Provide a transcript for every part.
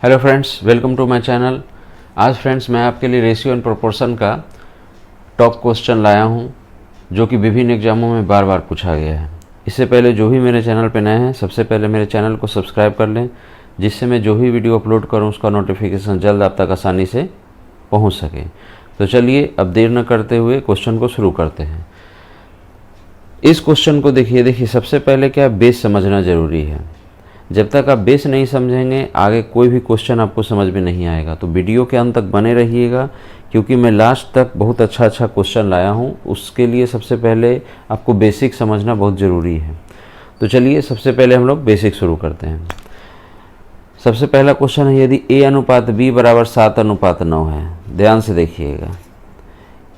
Hello friends, welcome to my channel. आज friends मैं आपके लिए रेशियो एंड प्रोपोर्शन का टॉप क्वेश्चन लाया हूं, जो कि विभिन्न एग्जामों में बार बार पूछा गया है। इससे पहले जो भी मेरे चैनल पर नए हैं, सबसे पहले मेरे चैनल को सब्सक्राइब कर लें, जिससे मैं जो भी वीडियो अपलोड करूं उसका नोटिफिकेशन जल्द आप तक आसानी से पहुँच सके। तो चलिए अब देर न करते हुए क्वेश्चन को शुरू करते हैं। इस क्वेश्चन को देखिए सबसे पहले क्या बेस समझना ज़रूरी है। जब तक आप बेस नहीं समझेंगे आगे कोई भी क्वेश्चन आपको समझ में नहीं आएगा। तो वीडियो के अंत तक बने रहिएगा, क्योंकि मैं लास्ट तक बहुत अच्छा क्वेश्चन लाया हूँ। उसके लिए सबसे पहले आपको बेसिक समझना बहुत ज़रूरी है। तो चलिए सबसे पहले हम लोग बेसिक शुरू करते हैं। सबसे पहला क्वेश्चन है, यदि A अनुपात B बराबर 7:9 है। ध्यान से देखिएगा,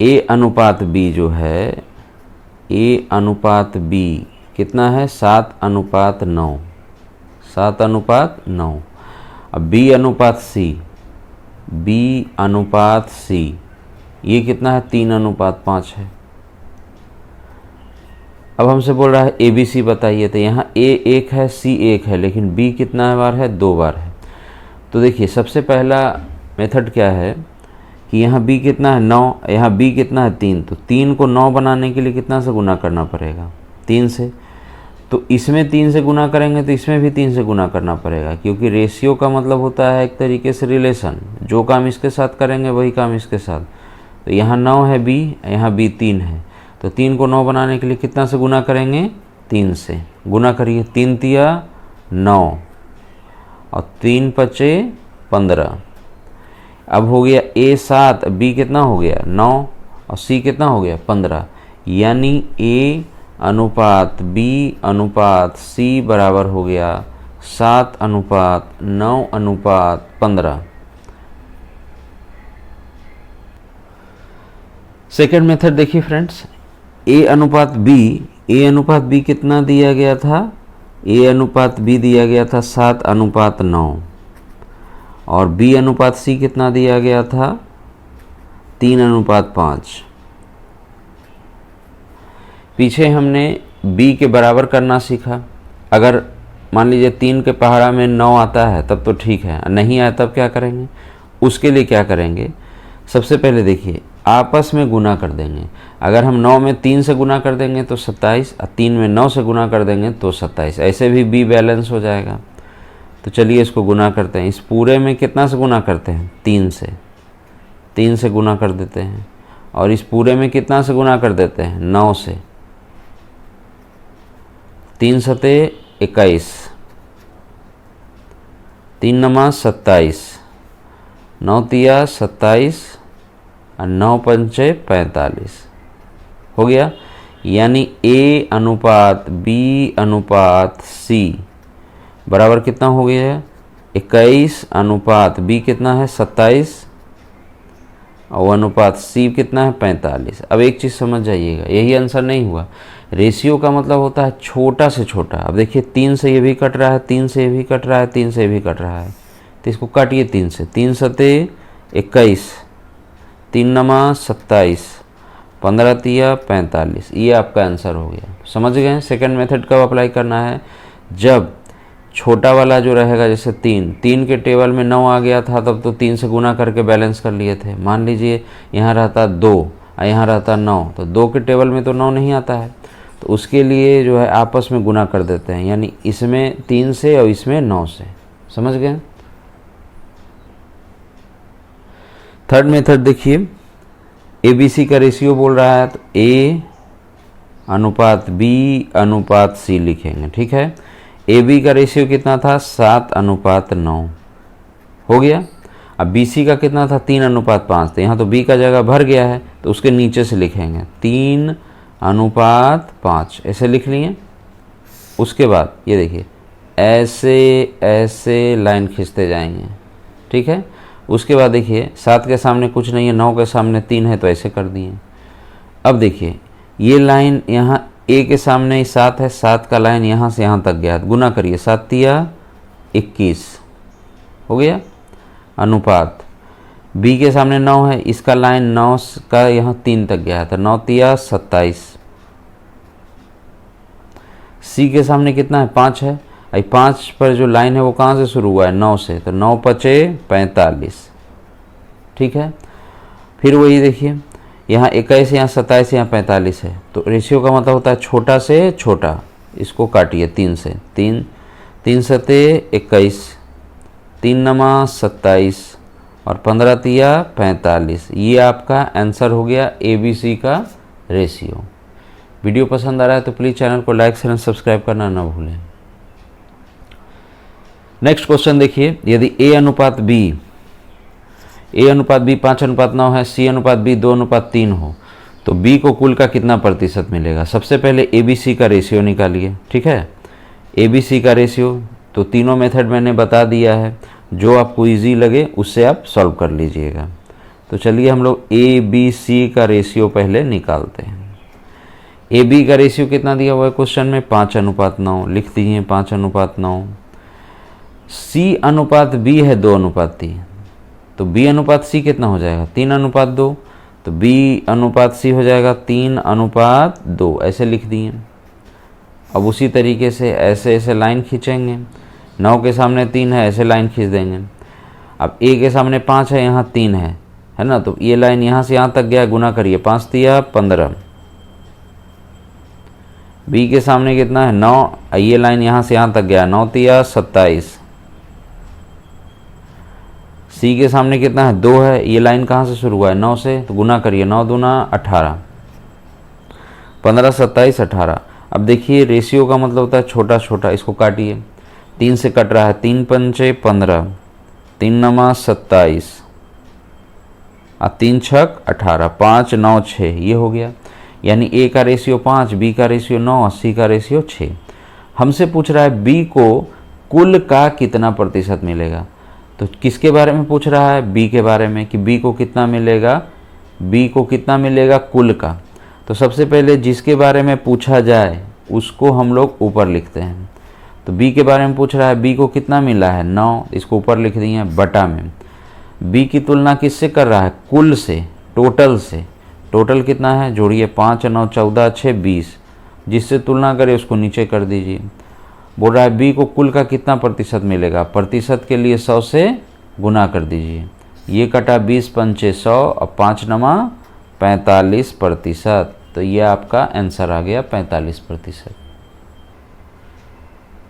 A अनुपात B जो है, A अनुपात B कितना है? 7:9। 7:9। अब B अनुपात C ये कितना है? 3:5 है। अब हमसे बोल रहा है ABC बताइए। तो यहाँ A 1 है, C 1 है, लेकिन B कितना बार है? 2 बार है। तो देखिए सबसे पहला मेथड क्या है कि यहाँ B कितना है? 9, यहाँ B कितना है? 3। तो 3 को 9 बनाने के लिए कितना से गुना करना पड़ेगा? 3 से। तो इसमें 3 से गुना करेंगे तो इसमें भी 3 से गुना करना पड़ेगा, क्योंकि रेशियो का मतलब होता है एक तरीके से रिलेशन। जो काम इसके साथ करेंगे वही काम इसके साथ। तो यहाँ 9 है B, यहाँ B 3 है। तो 3 को 9 बनाने के लिए कितना से गुना करेंगे? 3 से गुना करिए। 3 तिया 9 और 3 पचे 15। अब हो गया A 7, B कितना हो गया? 9 और C कितना हो गया? 15। यानी A अनुपात B अनुपात C बराबर हो गया 7:9:15। सेकेंड मेथड देखिए फ्रेंड्स, A अनुपात B कितना दिया गया था? A अनुपात B दिया गया था 7:9 और B अनुपात C कितना दिया गया था? 3:5। पीछे हमने B के बराबर करना सीखा। अगर मान लीजिए 3 के पहाड़ा में 9 आता है तब तो ठीक है, नहीं आया तब क्या करेंगे? उसके लिए क्या करेंगे? सबसे पहले देखिए आपस में गुना कर देंगे। अगर हम 9 में 3 से गुना कर देंगे तो 27, और 3 में 9 से गुना कर देंगे तो 27। ऐसे भी B बैलेंस हो जाएगा। तो चलिए इसको गुना करते हैं। इस पूरे में कितना से गुना करते हैं? 3 से। 3 से गुना कर देते हैं। और इस पूरे में कितना से गुना कर देते हैं? 9 से। 3 सते 21, 3 नमा 27, 9 तिया 27 और 9 पंचे 45 हो गया। यानी A अनुपात B अनुपात C बराबर कितना हो गया है? 21 अनुपात B कितना है? 27 और अनुपात C कितना है? 45। अब एक चीज़ समझ जाइएगा, यही आंसर नहीं हुआ। रेशियो का मतलब होता है छोटा से छोटा। अब देखिए 3 से ये भी कट रहा है, 3 से ये भी कट रहा है, 3 से ये भी कट रहा है। तो इसको काटिए 3 से। 3 सते 21, 3 नमा 27, 15 तिया 45। ये आपका आंसर हो गया। समझ गए? सेकंड मेथड कब अप्लाई करना है? जब छोटा वाला जो रहेगा, जैसे 3 के टेबल में 9 आ गया था तब तो 3 से गुना करके बैलेंस कर लिए थे। मान लीजिए यहाँ रहता 2 और यहाँ रहता 9, तो 2 के टेबल में तो 9 नहीं आता है, तो उसके लिए जो है आपस में गुना कर देते हैं। यानी इसमें 3 से और इसमें 9 से। समझ गए? थर्ड मेथड देखिए, ABC का रेशियो बोल रहा है तो A अनुपात B अनुपात C लिखेंगे। ठीक है। AB का रेशियो कितना था? 7:9 हो गया। अब BC का कितना था? 3:5। तो यहाँ तो B का जगह भर गया है, तो उसके नीचे से लिखेंगे 3:5 ऐसे लिख लिए। उसके बाद ये देखिए ऐसे ऐसे लाइन खींचते जाएंगे। ठीक है। उसके बाद देखिए 7 के सामने कुछ नहीं है, 9 के सामने 3 है, तो ऐसे कर दिए। अब देखिए ये लाइन यहाँ A के सामने 7 है, 7 का लाइन यहाँ से यहाँ तक गया, गुना करिए। 7 तिया 21 हो गया। अनुपात B के सामने 9 है, इसका लाइन 9 का यहाँ 3 तक गया था, 9 तिया 27। C के सामने कितना है? 5 है, अब 5 पर जो लाइन है वो कहाँ से शुरू हुआ है, 9 से, तो 9 पचे 45, ठीक है। फिर वही देखिए यहाँ 21, यहाँ 27, यहाँ 45 है, तो रेशियो का मतलब होता है छोटा से छोटा, इसको काटिए 3 से, 3 सते 21, 3 नमा 27 और 15 तिया 45। ये आपका आंसर हो गया ABC का रेशियो। वीडियो पसंद आ रहा है तो प्लीज़ चैनल को लाइक शेयर सब्सक्राइब करना ना भूलें। नेक्स्ट क्वेश्चन देखिए, यदि A अनुपात B 5:9 है, C अनुपात B 2:3 हो, तो B को कुल का कितना प्रतिशत मिलेगा। सबसे पहले ABC का रेशियो निकालिए, ठीक है। ABC का रेशियो तो तीनों मेथड मैंने बता दिया है, जो आपको इजी लगे उससे आप सॉल्व कर लीजिएगा। तो चलिए हम लोग ABC का रेशियो पहले निकालते हैं। AB का रेशियो कितना दिया हुआ है क्वेश्चन में, 5:9 लिख दीजिए, 5:9। C अनुपात B है 2:3, तो B अनुपात C कितना हो जाएगा, 3:2, तो B अनुपात C हो जाएगा 3:2, ऐसे लिख दिए। अब उसी तरीके से ऐसे लाइन खींचेंगे, 9 के सामने 3 है, ऐसे लाइन खींच देंगे। अब A के सामने 5 है, यहाँ 3 है ना, तो ये लाइन यहाँ से यहाँ तक गया, गुना करिए, 5 तिया 15। B के सामने कितना है, 9, ये लाइन यहाँ से यहाँ तक गया, 9 तिया 27। C के सामने कितना है, 2 है, ये लाइन कहाँ से शुरू हुआ है, 9 से, तो गुना करिए, 9 दूना 18, 15 27 18। अब देखिए रेशियो का मतलब होता है छोटा छोटा, इसको काटिए, 3 से कट रहा है, 3 पंचे 15, 3 नमा 27 और 3 छक 18, 5 9 6, ये हो गया। यानी A का रेशियो 5, B का रेशियो 9 और C का रेशियो 6। हमसे पूछ रहा है B को कुल का कितना प्रतिशत मिलेगा। तो किसके बारे में पूछ रहा है, B के बारे में, कि B को कितना मिलेगा, B को कितना मिलेगा कुल का। तो सबसे पहले जिसके बारे में पूछा जाए उसको हम लोग ऊपर लिखते हैं। तो B के बारे में पूछ रहा है, B को कितना मिला है, 9, इसको ऊपर लिख दिए बटा में। B की तुलना किससे कर रहा है, कुल से, टोटल से। टोटल कितना है, जोड़िए, 5 9 14 6 20, जिससे तुलना करें उसको नीचे कर दीजिए। बोल रहा है B को कुल का कितना प्रतिशत मिलेगा, प्रतिशत के लिए 100 से गुना कर दीजिए। ये कटा 20 पंचे 100 और 5 नमा 45%, तो ये आपका आंसर आ गया 45%।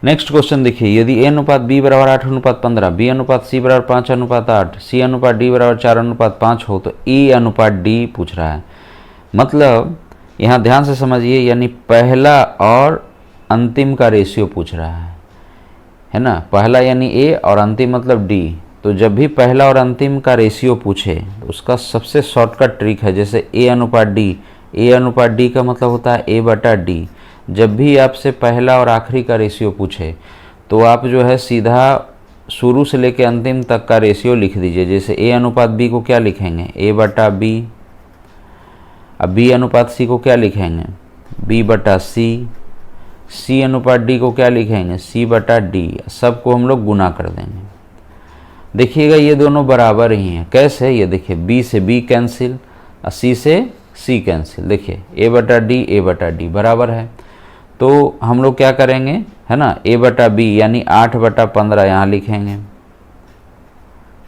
नेक्स्ट क्वेश्चन देखिए, यदि A अनुपात B बराबर 8:15, B अनुपात C बराबर 5:8, C अनुपात D बराबर 4:5 हो, तो A अनुपात D पूछ रहा है। मतलब यहाँ ध्यान से समझिए, यानी पहला और अंतिम का रेशियो पूछ रहा है ना। पहला यानी A और अंतिम मतलब D। तो जब भी पहला और अंतिम का रेशियो पूछे तो उसका सबसे शॉर्टकट ट्रिक है, जैसे A अनुपात D, A अनुपात D का मतलब होता है A बटा D। जब भी आपसे पहला और आखिरी का रेशियो पूछे तो आप जो है सीधा शुरू से लेकर अंतिम तक का रेशियो लिख दीजिए। जैसे A अनुपात B को क्या लिखेंगे, A बटा B। अब B अनुपात C को क्या लिखेंगे, B बटा C। C अनुपात D को क्या लिखेंगे, C बटा D। सबको हम लोग गुना कर देंगे। देखिएगा ये दोनों बराबर ही हैं। कैसे, ये देखिए, B से B कैंसिल और C से C कैंसिल। देखिए A बटा D बराबर है, तो हम लोग क्या करेंगे, है ना, A बटा B यानी 8/15 यहाँ लिखेंगे,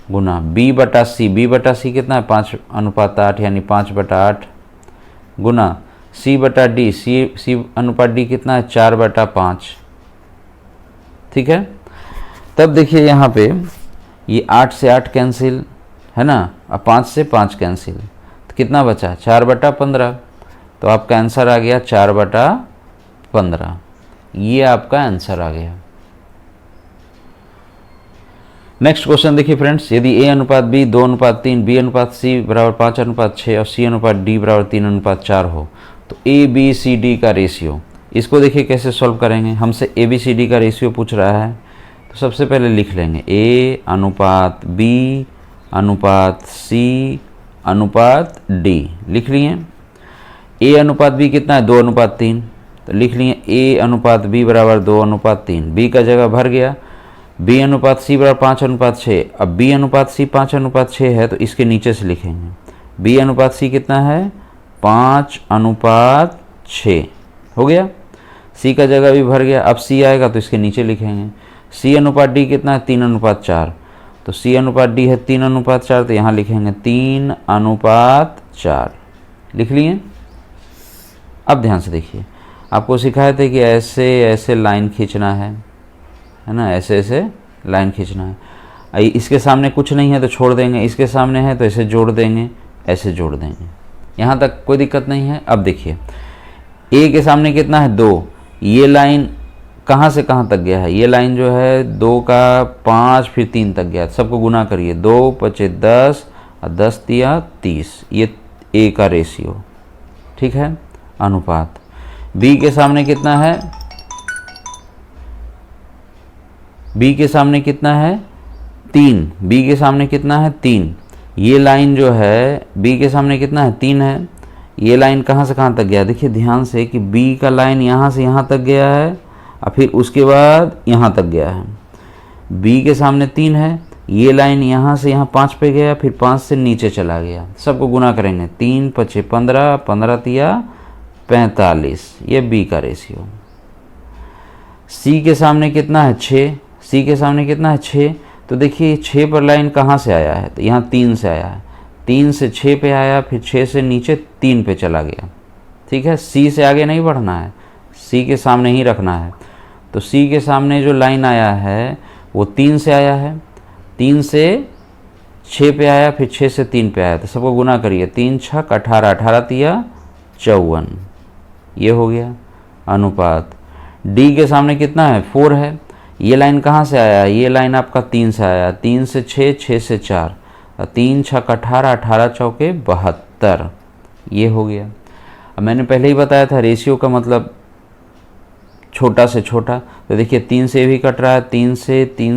गुना B बटा C कितना है, 5:8 यानी 5/8, गुना C बटा D, C अनुपात D कितना है, 4/5। ठीक है। तब देखिए यहाँ पे ये 8 से 8 कैंसिल, है ना, अब 5 से 5 कैंसिल, तो कितना बचा, 4/15। तो आपका आंसर आ गया 4/15। ये आपका आंसर आ गया। नेक्स्ट क्वेश्चन देखिए फ्रेंड्स, यदि A अनुपात B 2:3, B अनुपात C बराबर 5:6 और C अनुपात D बराबर 3:4 हो, तो ABCD का रेशियो, इसको देखिए कैसे सॉल्व करेंगे। हमसे ABCD का रेशियो पूछ रहा है, तो सबसे पहले लिख लेंगे A अनुपात B अनुपात C अनुपात D, लिख लिए। A अनुपात B कितना है, 2:3, तो लिख लिए A अनुपात B बराबर 2:3। B का जगह भर गया। B अनुपात C बराबर 5:6। अब B अनुपात C 5:6 है, तो इसके नीचे से लिखेंगे B अनुपात C कितना है, 5:6 हो गया। सी का जगह भी भर गया। अब सी आएगा तो इसके नीचे लिखेंगे। सी अनुपात डी कितना है? 3:4। तो सी अनुपात डी है 3:4, तो यहाँ लिखेंगे 3:4। लिख लिए। अब ध्यान से देखिए, आपको सिखाए थे कि ऐसे ऐसे लाइन खींचना है ना, ऐसे ऐसे लाइन खींचना है। इसके सामने कुछ नहीं है तो छोड़ देंगे, इसके सामने है तो ऐसे जोड़ देंगे, ऐसे जोड़ देंगे। यहाँ तक कोई दिक्कत नहीं है। अब देखिए, ए के सामने कितना है? 2। ये लाइन कहाँ से कहाँ तक गया है? ये लाइन जो है 2 का 5 फिर 3 तक गया। सबको गुना करिए, 2 5 10 और 10 तिया 30। ये ए का रेशियो, ठीक है, अनुपात। बी के सामने कितना है? बी के सामने कितना है? 3। बी के सामने कितना है? 3। ये लाइन जो है बी के सामने कितना है? 3 है। ये लाइन कहाँ से कहाँ तक गया? देखिए ध्यान से कि बी का लाइन यहाँ से यहाँ तक गया है और फिर उसके बाद यहाँ तक गया है। बी के सामने 3 है, ये लाइन यहाँ से यहाँ 5 पे गया, फिर 5 से नीचे चला गया। सबको गुना करेंगे, 3 5 15, 15 तिया 45। ये बी का रेशियो। सी के सामने कितना है? 6। सी के सामने कितना है? 6। तो देखिए 6 पर लाइन कहाँ से आया है? तो यहाँ 3 से आया है। 3 से 6 पे आया, फिर 6 से नीचे 3 पे चला गया, ठीक है। सी से आगे नहीं बढ़ना है, सी के सामने ही रखना है। तो सी के सामने जो लाइन आया है वो 3 से आया है, 3 से 6 पे आया, फिर 6 से 3 पे आया। तो सबको गुना करिए, 3 6 18, 18 तिया 54। ये हो गया अनुपात। डी के सामने कितना है? 4 है। ये लाइन कहाँ से आया है? ये लाइन आपका 3 से आया, 3 से 6, 6 से 4, 3 6 18, 18 चौके 72। ये हो गया। अब मैंने पहले ही बताया था रेशियो का मतलब छोटा से छोटा। तो देखिए 3 से भी कट रहा है, 3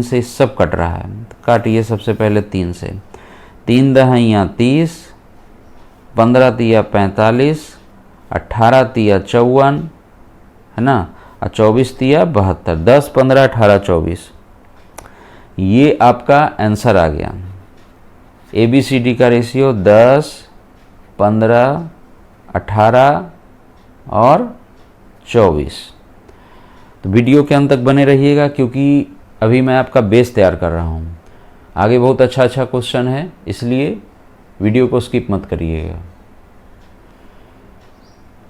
से सब कट रहा है। तो काटिए सबसे पहले 3 से। 3 दहिया 30, 15 तिया 45, 18 तिया 54, है ना, और 24 तिया 72। 10 15 18 24। ये आपका आंसर आ गया। ABCD का रेशियो 10 15 18 और 24। तो वीडियो के अंत तक बने रहिएगा, क्योंकि अभी मैं आपका बेस तैयार कर रहा हूँ। आगे बहुत अच्छा अच्छा क्वेश्चन है, इसलिए वीडियो को स्किप मत करिएगा।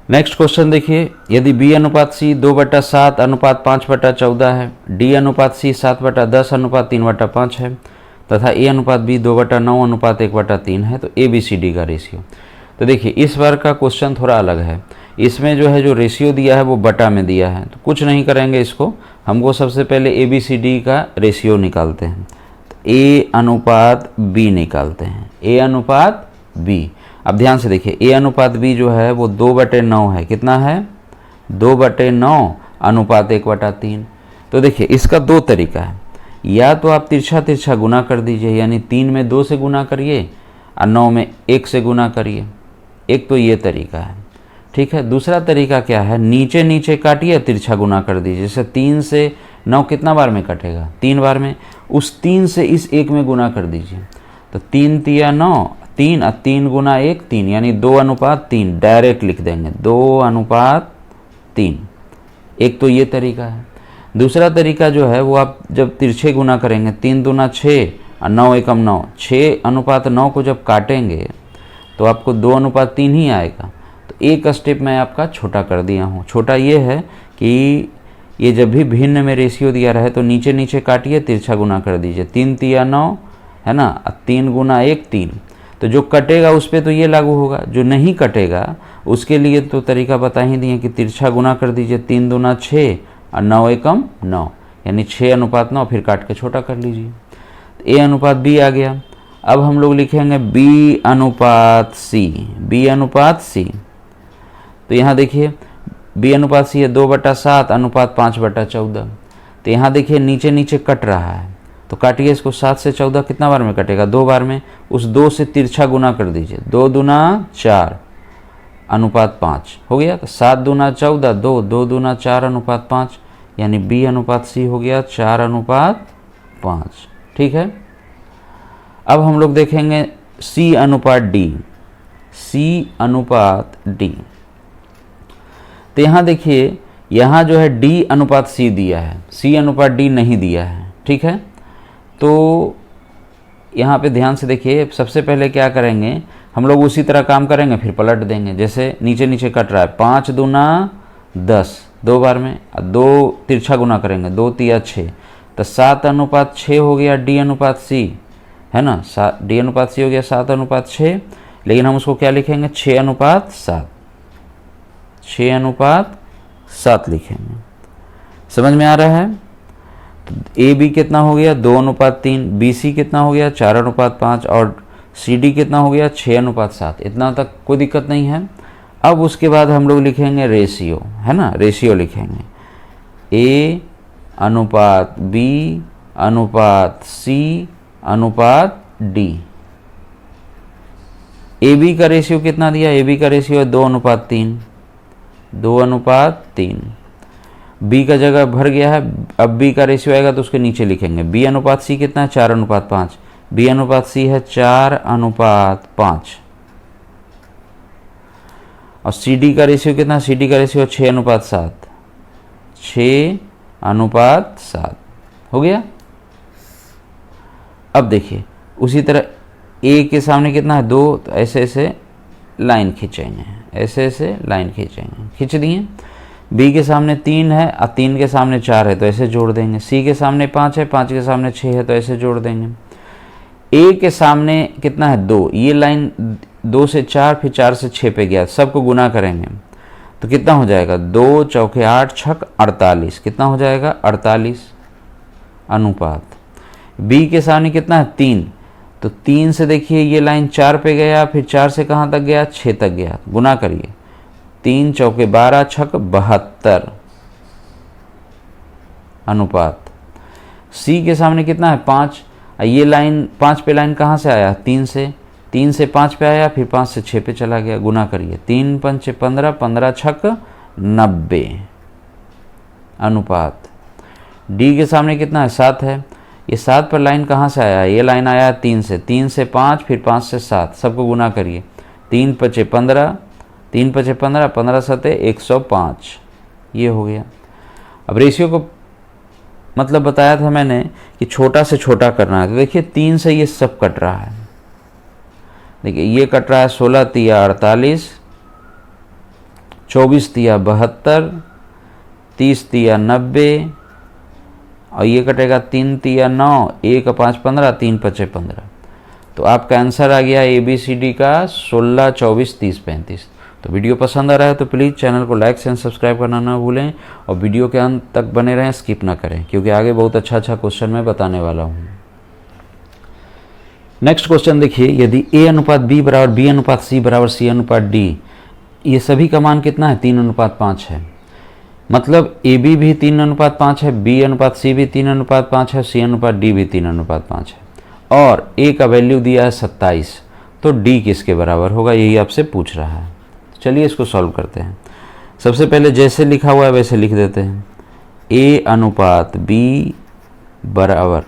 नेक्स्ट क्वेश्चन देखिए, यदि B अनुपात C 2/7 अनुपात 5/14 है, D अनुपात C 7/10 अनुपात 3/5 है तथा A अनुपात B 2/9 अनुपात 1/3 है, तो ABCD का रेशियो। तो देखिए इस बार का क्वेश्चन थोड़ा अलग है। इसमें जो है जो रेशियो दिया है वो बटा में दिया है। तो कुछ नहीं करेंगे इसको, हमको सबसे पहले ABCD का रेशियो निकालते हैं। तो A अनुपात B निकालते हैं, A अनुपात B। अब ध्यान से देखिए, A अनुपात B जो है वो 2/9 है। कितना है? 2/9 अनुपात 1/3। तो देखिए इसका 2 तरीका है। या तो आप तिरछा तिरछा गुना कर दीजिए, यानी 3 में 2 से गुना करिए और 9 में 1 से गुना करिए। एक तो ये तरीका है, ठीक है। दूसरा तरीका क्या है? नीचे नीचे काटिए, तिरछा गुना कर दीजिए। जैसे 3 से 9 कितना बार में कटेगा? 3 बार में। उस 3 से इस 1 में गुना कर दीजिए। तो 3 तिया 9, 3 और 3 गुना 1 3, यानी 2/3 डायरेक्ट लिख देंगे, 2/3। एक तो ये तरीका है। दूसरा तरीका जो है वो आप जब तिरछे गुना करेंगे, 3 दूना 6 और 9 एकम 9, 6/9 को जब काटेंगे तो आपको 2/3 ही आएगा। तो एक स्टेप मैं आपका छोटा कर दिया हूँ। छोटा ये है कि ये जब भी भिन्न में रेशियो दिया रहे तो नीचे नीचे काटिए, तिरछा गुना कर दीजिए। 3 तिया 9, है ना, 3 गुना 1 3। तो जो कटेगा उस पर तो ये लागू होगा, जो नहीं कटेगा उसके लिए तो तरीका बता ही दिए कि तिरछा गुना कर दीजिए। 3 दूना 6 और 9 एकम 9, यानी 6/9, फिर काट के छोटा कर लीजिए। तो A अनुपात B आ गया। अब हम लोग लिखेंगे B अनुपात C। B अनुपात C। तो यहाँ देखिए B अनुपात C है 2/7 अनुपात 5/14। तो यहाँ देखिए नीचे नीचे कट रहा है, तो काटिए इसको। 7 से 14 कितना बार में कटेगा? 2 बार में। उस 2 से तिरछा गुना कर दीजिए, 2 दूना 4 अनुपात 5 हो गया। तो 7 दूना 14, 2 2 दूना 4 अनुपात 5, यानी B अनुपात C हो गया 4/5, ठीक है। अब हम लोग देखेंगे C अनुपात D। C अनुपात D। तो यहाँ देखिए यहाँ जो है डी अनुपात सी दिया है, सी अनुपात डी नहीं दिया है, ठीक है। तो यहाँ पे ध्यान से देखिए, सबसे पहले क्या करेंगे हम लोग, उसी तरह काम करेंगे, फिर पलट देंगे। जैसे नीचे नीचे कट रहा है, 5 दूना 10 दो बार में, 2 तिरछा गुना करेंगे, 2 तिया 6, तो 7 अनुपात 6 हो गया डी अनुपात सी, है ना। डी अनुपात सी हो गया 7 अनुपात 6, लेकिन हम उसको क्या लिखेंगे, 6 अनुपात 7, 6 अनुपात 7 लिखेंगे। समझ में आ रहा है। तो ए बी कितना हो गया, 2 अनुपात 3, बी सी कितना हो गया, 4 अनुपात 5, और सी डी कितना हो गया, 6 अनुपात 7। इतना तक कोई दिक्कत नहीं है। अब उसके बाद हम लोग लिखेंगे रेशियो, है ना, रेशियो लिखेंगे, ए अनुपात बी अनुपात सी अनुपात डी। ए बी का रेशियो कितना दिया, ए बी का रेशियो है 2 अनुपात 3, 2 अनुपात 3। बी का जगह भर गया है, अब बी का रेशियो आएगा तो उसके नीचे लिखेंगे। बी अनुपात सी कितना है, 4 अनुपात 5, बी अनुपात सी है 4 अनुपात 5। और सी डी का रेशियो कितना, सी डी का रेशियो 6 अनुपात 7, 6 अनुपात 7 हो गया। अब देखिए उसी तरह ए के सामने कितना है 2, तो ऐसे ऐसे लाइन खींचेंगे, ऐसे ऐसे लाइन खींचेंगे, खींच दिए। बी के सामने 3 है और 3 के सामने 4 है, तो ऐसे जोड़ देंगे। सी के सामने 5 है, 5 के सामने 6 है, तो ऐसे जोड़ देंगे। ए के सामने कितना है 2, ये लाइन 2 से 4, फिर 4 से 6 पे गया, सबको गुना करेंगे तो कितना हो जाएगा, 2 चौके 8 छक 48, कितना हो जाएगा 48 अनुपात। बी के सामने कितना है 3, तो 3 से देखिए ये लाइन 4 पे गया, फिर 4 से कहाँ तक गया, 6 तक गया, गुना करिए, 3 चौके 12 छक 72 अनुपात। सी के सामने कितना है 5, ये लाइन 5 पे लाइन कहाँ से आया, 3 से 5 पे आया, फिर 5 से 6 पे चला गया, गुना करिए, 3 पंचे 15, 15 छक 90 अनुपात। डी के सामने कितना है 7 है, ये 7 पर लाइन कहाँ से आया, ये लाइन आया 3 से 5, फिर 5 से 7, सबको गुना करिए, 3 पचे 15, 3 पचे 15, 15 सते 105, ये हो गया। अब रेशियो को मतलब बताया था मैंने कि छोटा से छोटा करना है, तो देखिए 3 से ये सब कट रहा है, देखिए ये कट रहा है 16 तिया 48, 24 तिया 72, 30 तिया 90, और ये कटेगा 3 तिया 9, 1 5 15, 3 पचे 15। तो आपका आंसर आ गया ABCD का 16, 24, 30, 35। तो वीडियो पसंद आ रहा है तो प्लीज़ चैनल को लाइक एंड सब्सक्राइब करना ना भूलें, और वीडियो के अंत तक बने रहें, स्किप ना करें, क्योंकि आगे बहुत अच्छा क्वेश्चन मैं बताने वाला हूँ। नेक्स्ट क्वेश्चन देखिए, यदि A अनुपात B बराबर B अनुपात C बराबर C अनुपात D, ये सभी का मान कितना है, 3 अनुपात 5 है। मतलब AB भी 3 अनुपात 5 है, B अनुपात C भी 3 अनुपात 5 है, C अनुपात D भी 3 अनुपात 5 है, और A का वैल्यू दिया है 27, तो D किसके बराबर होगा, यही आपसे पूछ रहा है। चलिए इसको सॉल्व करते हैं। सबसे पहले जैसे लिखा हुआ है वैसे लिख देते हैं, A अनुपात B बराबर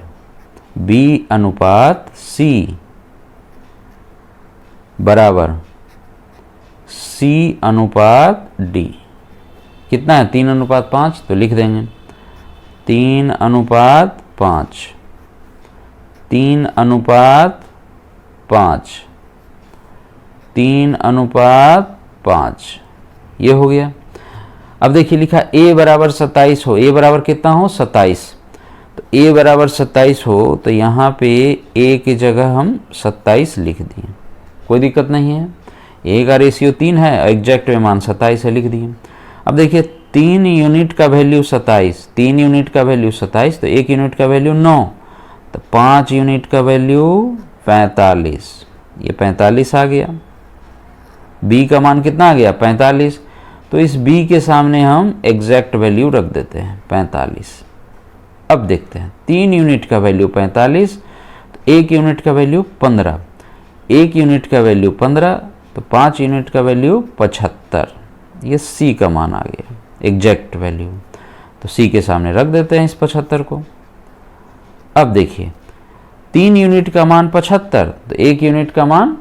B अनुपात C बराबर C अनुपात D। कितना है, 3 अनुपात 5, तो लिख देंगे 3 अनुपात 5, 3 अनुपात 5, 3 अनुपात 5, ये हो गया। अब देखिए लिखा A बराबर 27 हो, A बराबर कितना हो 27, तो A बराबर 27 हो तो यहाँ पे A की जगह हम 27 लिख दिए, कोई दिक्कत नहीं है। A का रेशियो 3 है, एग्जैक्ट में मान 27 है, लिख दिए। अब देखिए 3 यूनिट का वैल्यू 27, 3 यूनिट का वैल्यू 27, तो 1 यूनिट का वैल्यू 9, तो 5 यूनिट का वैल्यू 45, ये 45 आ गया। B का मान कितना आ गया 45, तो इस B के सामने हम एग्जैक्ट वैल्यू रख देते हैं 45। अब देखते हैं 3 यूनिट का वैल्यू 45, तो 1 यूनिट का वैल्यू 15, 1 यूनिट का वैल्यू 15, तो 5 यूनिट का वैल्यू 75, ये C का मान आ गया एग्जैक्ट वैल्यू, तो C के सामने रख देते हैं इस 75 को। अब देखिए 3 यूनिट का मान 75, तो 1 यूनिट का मान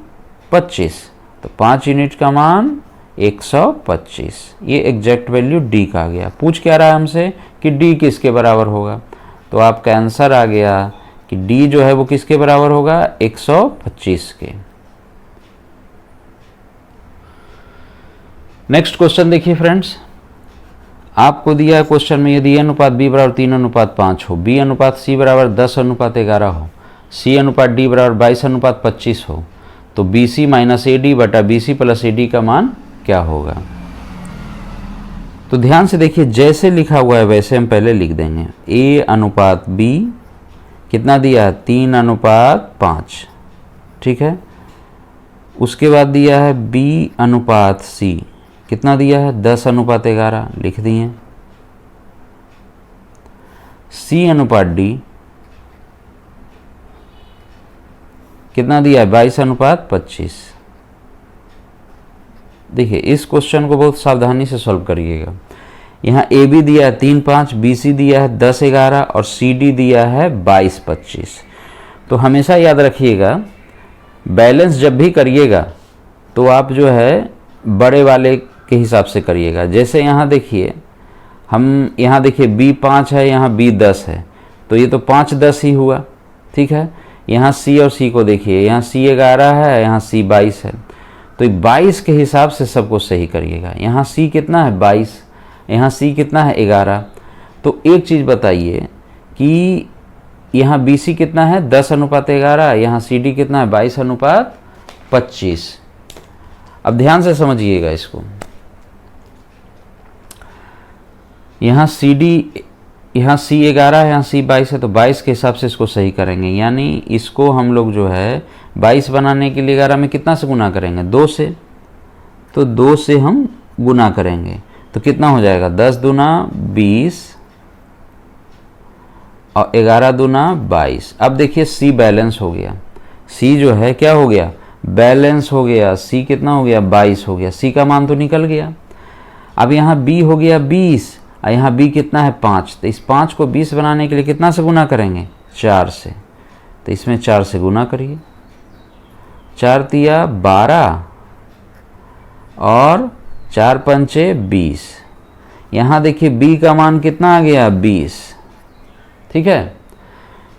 25, तो 5 यूनिट का मान 125। ये एग्जैक्ट वैल्यू डी का आ गया। पूछ क्या रहा है हमसे कि डी किसके बराबर होगा, तो आपका आंसर आ गया कि डी जो है वो किसके बराबर होगा, 125 के। नेक्स्ट क्वेश्चन देखिए फ्रेंड्स, आपको दिया है क्वेश्चन में यदि a अनुपात b बराबर 3:5 हो, b अनुपात c बराबर 10:11 हो, c अनुपात d बराबर 22:25 हो, तो BC माइनस AD बटा BC प्लस AD का मान क्या होगा। तो ध्यान से देखिए, जैसे लिखा हुआ है वैसे हम पहले लिख देंगे। A अनुपात B कितना दिया है, 3:5, ठीक है। उसके बाद दिया है B अनुपात C कितना दिया है, 10:11 लिख दिए। C अनुपात D कितना दिया है, 22:25। देखिए इस क्वेश्चन को बहुत सावधानी से सॉल्व करिएगा। यहाँ ए बी दिया है 3:5, बी सी दिया है 10:11 और सी डी दिया है 22:25। तो हमेशा याद रखिएगा, बैलेंस जब भी करिएगा तो आप जो है बड़े वाले के हिसाब से करिएगा। जैसे यहाँ देखिए, हम यहाँ देखिए बी 5 है, यहाँ बी 10 है, तो ये तो 5-10 ही हुआ, ठीक है। यहाँ सी और सी को देखिए, यहाँ सी 11 है, यहाँ सी 22 है, तो 22 के हिसाब से सबको सही करिएगा। यहाँ सी कितना है, 22, यहाँ सी कितना है, 11। तो एक चीज़ बताइए कि यहाँ बी सी कितना है, 10:11, यहाँ सी डी कितना है, 22:25। अब ध्यान से समझिएगा इसको। यहाँ सी डी, यहाँ सी 11 है, यहाँ सी 22 है, तो 22 के हिसाब से इसको सही करेंगे। यानी इसको हम लोग जो है 22 बनाने के लिए 11 में कितना से गुना करेंगे, 2 से। तो 2 से हम गुना करेंगे तो कितना हो जाएगा, 10 दूना 20 और 11 दूना 22। अब देखिए सी बैलेंस हो गया, सी जो है क्या हो गया, बैलेंस हो गया। सी कितना हो गया, 22 हो गया, सी का मान तो निकल गया। अब यहाँ बी हो गया 20 और यहाँ बी कितना है, 5। तो इस 5 को 20 बनाने के लिए कितना से गुना करेंगे, 4 से। तो इसमें 4 से गुना करिए, 4 तिया 12 और 4 पंचे 20। यहाँ देखिए बी का मान कितना आ गया, 20, ठीक है।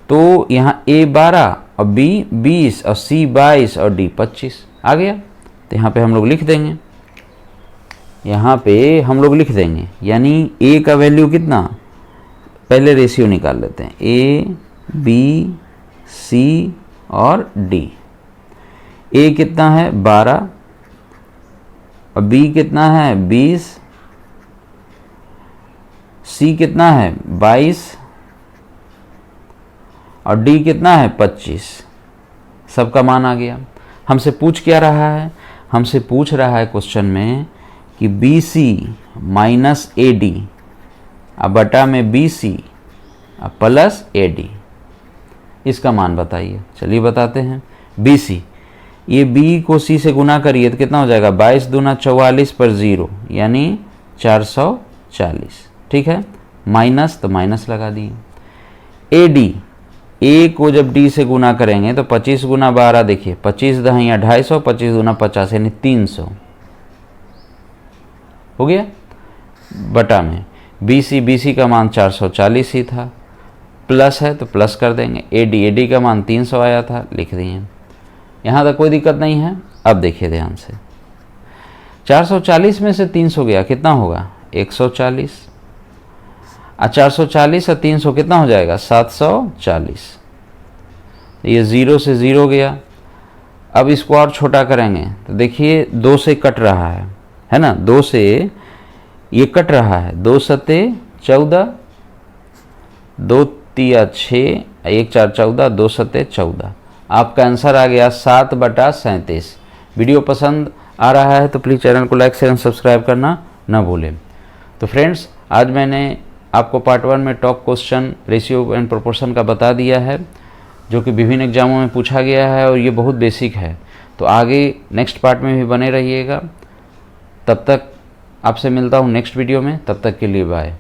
तो यहाँ ए 12 और बी 20 और सी 22 और डी 25 आ गया। तो यहाँ पे हम लोग लिख देंगे, यहाँ पे हम लोग लिख देंगे। यानी ए का वैल्यू कितना, पहले रेशियो निकाल लेते हैं, ए बी सी और डी। ए कितना है, 12 और बी कितना है, 20, सी कितना है, 22 और डी कितना है, 25। सबका मान आ गया। हमसे पूछ क्या रहा है, हमसे पूछ रहा है क्वेश्चन में कि B C minus A D बटा में B C plus A D, इसका मान बताइए। चलिए बताते हैं। बी सी, ये बी को सी से गुना करिए तो कितना हो जाएगा, 22 दूना 44 पर 0 यानी 440, ठीक है। माइनस तो माइनस लगा दिए। ए डी, ए को जब डी से गुना करेंगे तो 25 गुना 12, देखिए 25 दहाइयाँ 250, 25 दूना 50 यानी 300 हो गया। बटा में बी सी का मान 440 ही था, प्लस है तो प्लस कर देंगे। ए डी का मान 300 आया था, लिख दिए। यहाँ तक कोई दिक्कत नहीं है। अब देखिए ध्यान से, 440 में से 300 गया, कितना होगा, 140। 440 और 300 कितना हो जाएगा, 740। ये 0 से 0 गया। अब इसको और छोटा करेंगे तो देखिए 2 से कट रहा है ना, 2 से ये कट रहा है, 2 सते 14, 2 तिया 6, 1 4 14, 2 सते 14। आपका आंसर आ गया 7/37। वीडियो पसंद आ रहा है तो प्लीज़ चैनल को लाइक शेयर एंड सब्सक्राइब करना ना भूलें। तो फ्रेंड्स, आज मैंने आपको पार्ट 1 में top question ratio and proportion का बता दिया है, जो कि विभिन्न एग्जामों में पूछा गया है और ये बहुत बेसिक है। तो आगे नेक्स्ट पार्ट में भी बने रहिएगा। तब तक आपसे मिलता हूँ नेक्स्ट वीडियो में, तब तक के लिए बाय।